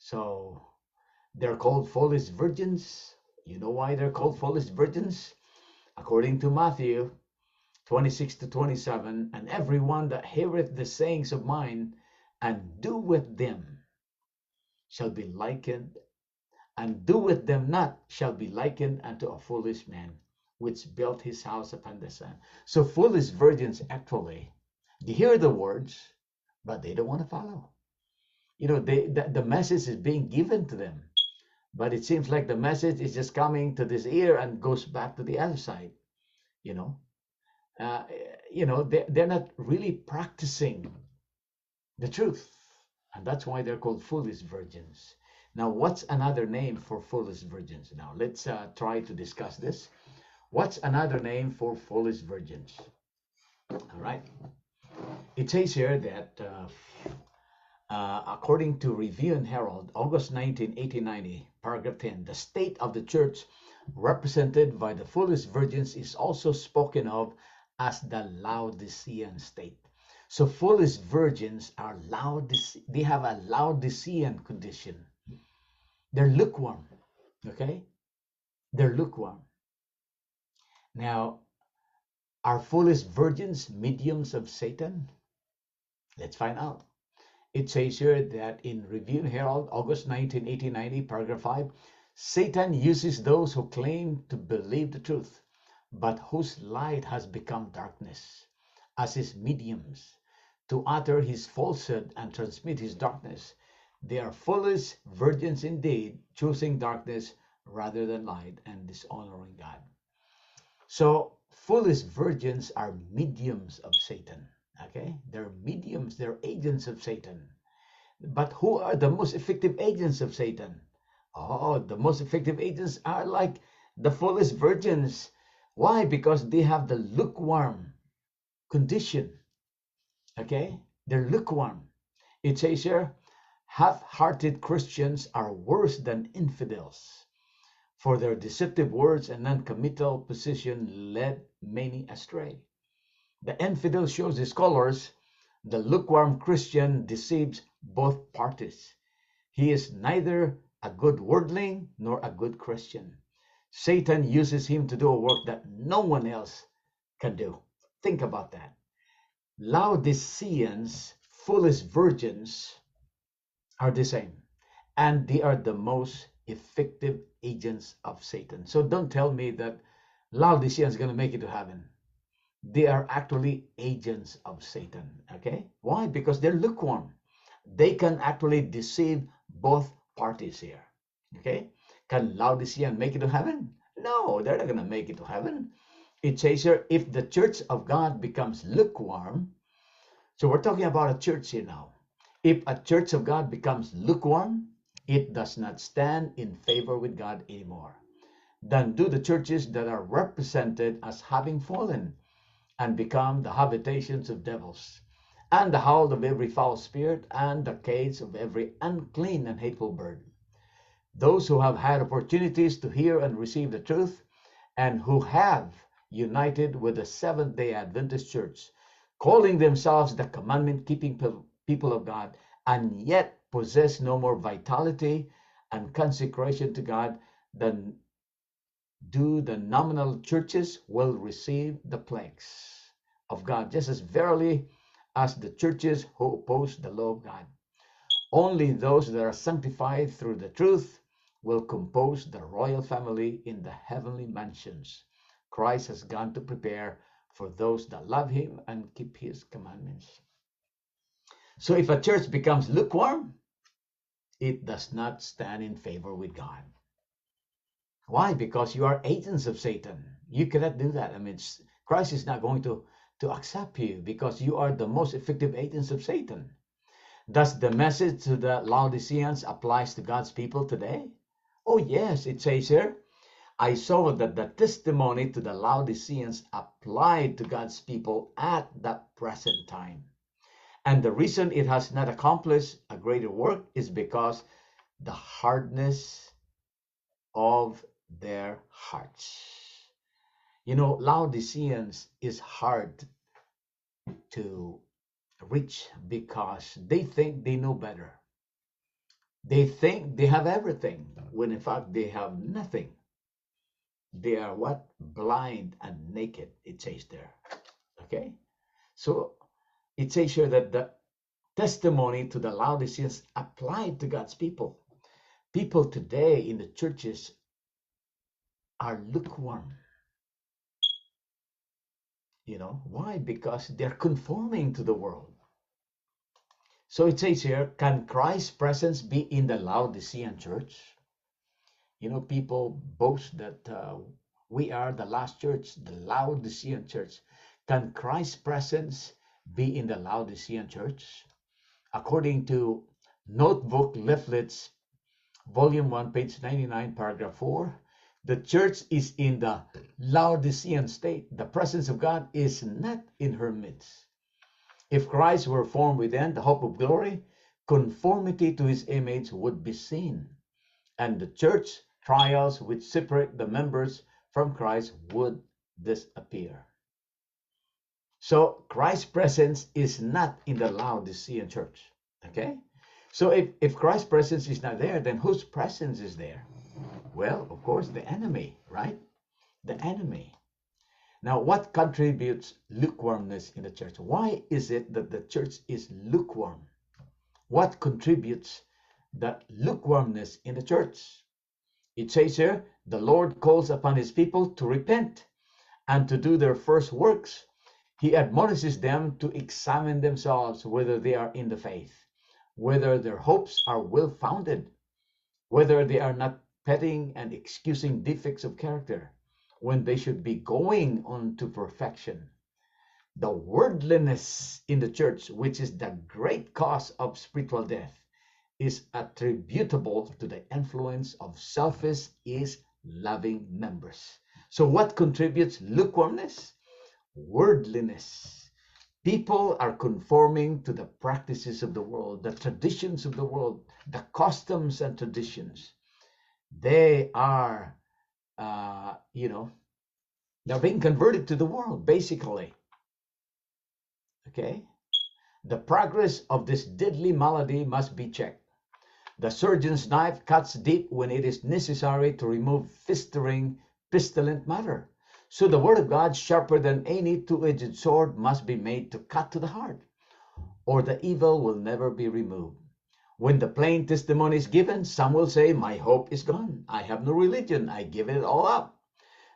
So they're called foolish virgins. You know why they're called foolish virgins? According to Matthew 26 to 27, and everyone that heareth the sayings of mine and doeth them shall be likened, and doeth them not shall be likened unto a foolish man, which built his house upon the sand. So foolish virgins actually, they hear the words, but they don't want to follow. The message is being given to them, but it seems like the message is just coming to this ear and goes back to the other side. You know, uh, they're not really practicing the truth, and that's why they're called foolish virgins. Now, what's another name for foolish virgins? Now, let's try to discuss this. What's another name for foolish virgins? All right. It says here that according to Review and Herald, August 19, 1890, paragraph 10, the state of the church represented by the foolish virgins is also spoken of as the Laodicean state. So foolish virgins are they have a Laodicean condition. They're lukewarm, okay? They're lukewarm. Now, are foolish virgins mediums of Satan? Let's find out. It says here that in Review and Herald, August 19, 1890, paragraph 5, Satan uses those who claim to believe the truth, but whose light has become darkness, as his mediums, to utter his falsehood and transmit his darkness. They are foolish virgins indeed, choosing darkness rather than light and dishonoring God. So foolish virgins are mediums of Satan. Okay, they're mediums, they're agents of Satan. But who are the most effective agents of Satan? Oh, the most effective agents are like the foolish virgins. Why? Because they have the lukewarm condition. Okay, they're lukewarm. It says here, half-hearted Christians are worse than infidels, for their deceptive words and non-committal position led many astray. The infidel shows his colors. The lukewarm Christian deceives both parties. He is neither a good worldling nor a good Christian. Satan uses him to do a work that no one else can do. Think about that. Laodiceans, foolish virgins, are the same, and they are the most effective agents of Satan. So don't tell me that Laodiceans are going to make it to heaven. They are actually agents of Satan. Okay? Why? Because they're lukewarm. They can actually deceive both parties here. Okay? Can Laodicean make it to heaven? No, they're not going to make it to heaven. It says here, if the church of God becomes lukewarm, so we're talking about a church here now. If a church of God becomes lukewarm, it does not stand in favor with God anymore. Then do the churches that are represented as having fallen and become the habitations of devils, and the howl of every foul spirit, and the cage of every unclean and hateful bird. Those who have had opportunities to hear and receive the truth, and who have united with the Seventh-day Adventist Church, calling themselves the commandment-keeping people of God, and yet possess no more vitality and consecration to God than do the nominal churches, will receive the plagues of God, just as verily as the churches who oppose the law of God. Only those that are sanctified through the truth will compose the royal family in the heavenly mansions Christ has gone to prepare for those that love him and keep his commandments. So if a church becomes lukewarm, it does not stand in favor with God. Why? Because you are agents of Satan. You cannot do that. I mean, Christ is not going to accept you because you are the most effective agents of Satan. Does the message to the Laodiceans applies to God's people today? Oh yes, it says here, I saw that the testimony to the Laodiceans applied to God's people at that present time. And the reason it has not accomplished a greater work is because the hardness of their hearts. You know, Laodiceans is hard to reach because they think they know better. They think they have everything, when in fact they have nothing. They are what? Blind and naked, it says there. Okay? So it says here that the testimony to the Laodiceans applied to God's people. People today in the churches are lukewarm. You know, why? Because they're conforming to the world. So it says here, can Christ's presence be in the Laodicean church? You know, people boast that we are the last church, the Laodicean church. Can Christ's presence be in the Laodicean church? According to Notebook Leaflets, Volume 1, page 99, paragraph 4, the church is in the Laodicean state. The presence of God is not in her midst. If Christ were formed within, the hope of glory, conformity to his image would be seen, and the church trials which separate the members from Christ would disappear. So Christ's presence is not in the Laodicean church. Okay? So if Christ's presence is not there, then whose presence is there? Well, of course, the enemy, right? The enemy. Now, what contributes lukewarmness in the church? Why is it that the church is lukewarm? What contributes that lukewarmness in the church? It says here, the Lord calls upon his people to repent and to do their first works. He admonishes them to examine themselves whether they are in the faith, whether their hopes are well-founded, whether they are not petting and excusing defects of character when they should be going on to perfection. The worldliness in the church, which is the great cause of spiritual death, is attributable to the influence of selfish, loving members. So what contributes lukewarmness? Worldliness. People are conforming to the practices of the world, the traditions of the world, the customs and traditions. They are, they're being converted to the world, basically. Okay? The progress of this deadly malady must be checked. The surgeon's knife cuts deep when it is necessary to remove festering, pestilent matter. So the word of God, sharper than any two-edged sword, must be made to cut to the heart, or the evil will never be removed. When the plain testimony is given, some will say, my hope is gone. I have no religion. I give it all up.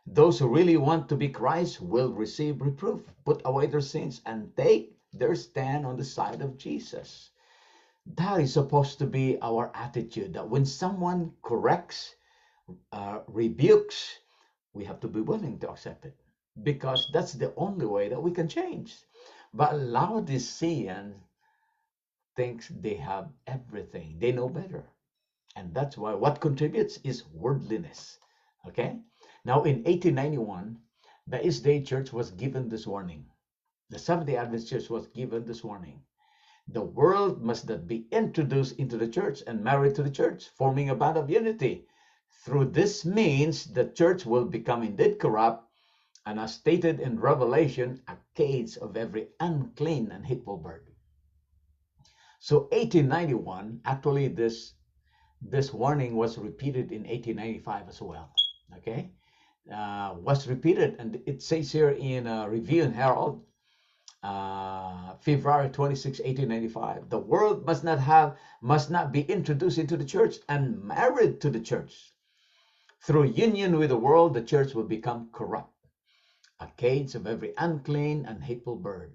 Those who really want to be Christ will receive reproof, put away their sins, and take their stand on the side of Jesus. That is supposed to be our attitude, that when someone corrects, rebukes, we have to be willing to accept it, because that's the only way that we can change. But Laodicean thinks they have everything. They know better. And that's why what contributes is worldliness. Okay? Now in 1891, the East Day Church was given this warning. The Seventh-day Adventist Church was given this warning. The world must not be introduced into the church and married to the church, forming a bond of unity. Through this means, the church will become indeed corrupt, and as stated in Revelation, a cage of every unclean and hateful bird. So 1891, actually this warning was repeated in 1895 as well. Okay, was repeated, and it says here in Review and Herald, February 26, 1895, the world must not be introduced into the church and married to the church. Through union with the world, the church will become corrupt, a cage of every unclean and hateful bird.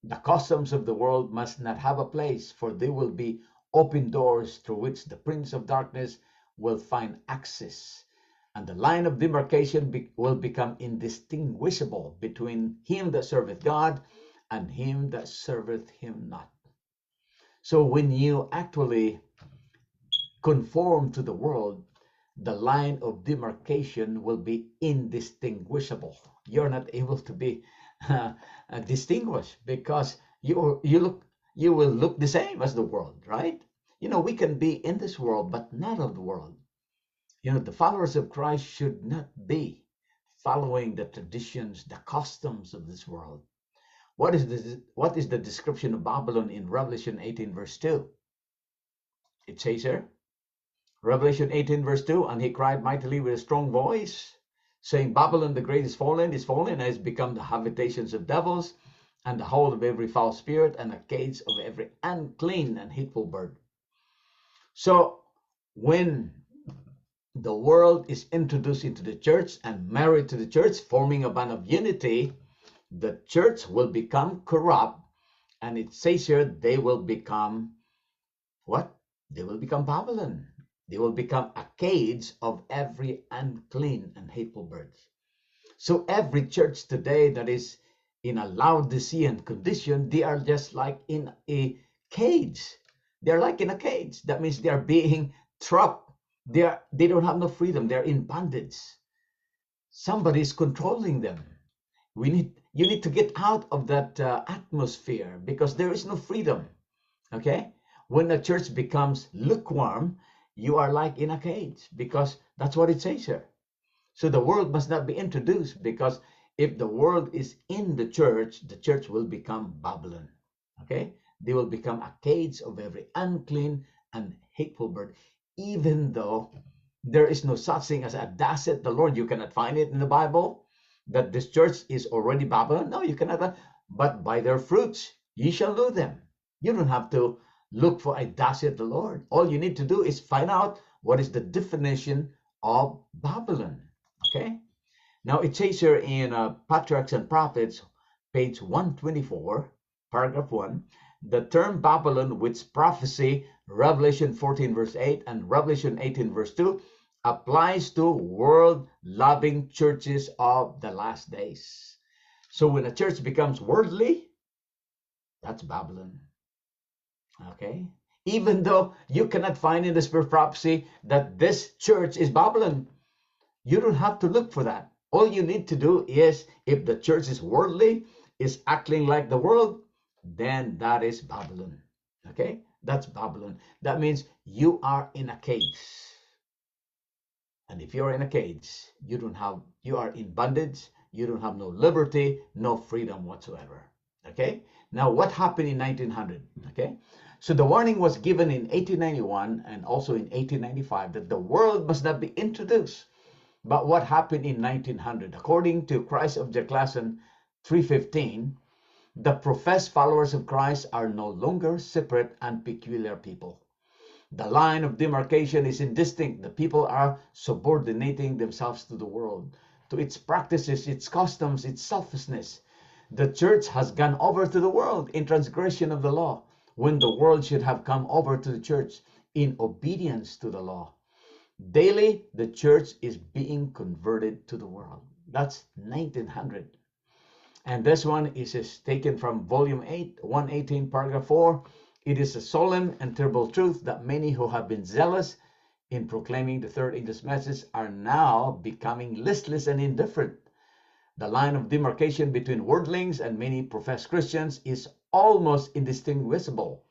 The customs of the world must not have a place, for they will be open doors through which the prince of darkness will find access, and the line of demarcation will become indistinguishable between him that serveth God and him that serveth him not. So when you actually conform to the world, the line of demarcation will be indistinguishable. You're not able to be distinguished, because you will look the same as the world, right? You know, we can be in this world but not of the world. You know, the followers of Christ should not be following the traditions, the customs of this world. What is the description of Babylon in Revelation 18 verse 2? It says here, Revelation 18 verse 2, and he cried mightily with a strong voice, saying, Babylon the great is fallen, and has become the habitations of devils, and the hold of every foul spirit, and the cage of every unclean and hateful bird. So when the world is introduced into the church and married to the church, forming a band of unity, the church will become corrupt, and it says here they will become what? They will become Babylon. They will become a cage of every unclean and hateful bird. So every church today that is in a Laodicean condition, they are just like in a cage. They're like in a cage. That means they are being trapped. They don't have no freedom. They're in bondage. Somebody is controlling them. You need to get out of that atmosphere, because there is no freedom. Okay? When a church becomes lukewarm, you are like in a cage, because that's what it says here. So the world must not be introduced, because if the world is in the church will become Babylon. Okay? They will become a cage of every unclean and hateful bird, even though there is no such thing as a thus saith the Lord. You cannot find it in the Bible that this church is already Babylon. No, you cannot. But by their fruits ye shall know them. You don't have to look for a thus saith the Lord. All you need to do is find out what is the definition of Babylon. Okay? Now it says here in Patriarchs and Prophets, page 124, paragraph 1, the term Babylon, which prophecy Revelation 14 verse 8 and Revelation 18 verse 2 applies to world-loving churches of the last days. So when a church becomes worldly, that's Babylon. Okay? Even though you cannot find in the spirit of prophecy that this church is Babylon, you don't have to look for that. All you need to do is, if the church is worldly, is acting like the world, then that is Babylon. Okay? That's Babylon. That means you are in a cage. And if you're in a cage, you are in bondage, you don't have no liberty, no freedom whatsoever. Okay? Now, what happened in 1900? Okay? So the warning was given in 1891 and also in 1895 that the world must not be introduced. But what happened in 1900? According to Christ of Jaclassen 3:15, the professed followers of Christ are no longer separate and peculiar people. The line of demarcation is indistinct. The people are subordinating themselves to the world, to its practices, its customs, its selfishness. The church has gone over to the world in transgression of the law, when the world should have come over to the church in obedience to the law. Daily, the church is being converted to the world. That's 1900. And this one is taken from volume 8, 118, paragraph 4. It is a solemn and terrible truth that many who have been zealous in proclaiming the third angel's message are now becoming listless and indifferent. The line of demarcation between worldlings and many professed Christians is almost indistinguishable.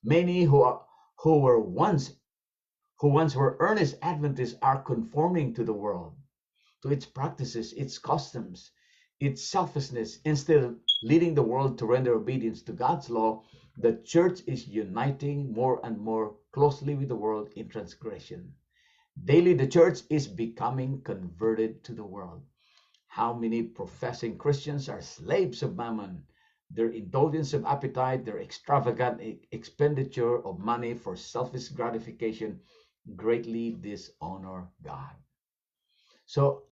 Many who once were earnest Adventists are conforming to the world, to its practices, its customs, its selfishness. Instead of leading the world to render obedience to God's law, the church is uniting more and more closely with the world in transgression. Daily, the church is becoming converted to the world. How many professing Christians are slaves of mammon, their indulgence of appetite, their extravagant expenditure of money for selfish gratification greatly dishonor God. So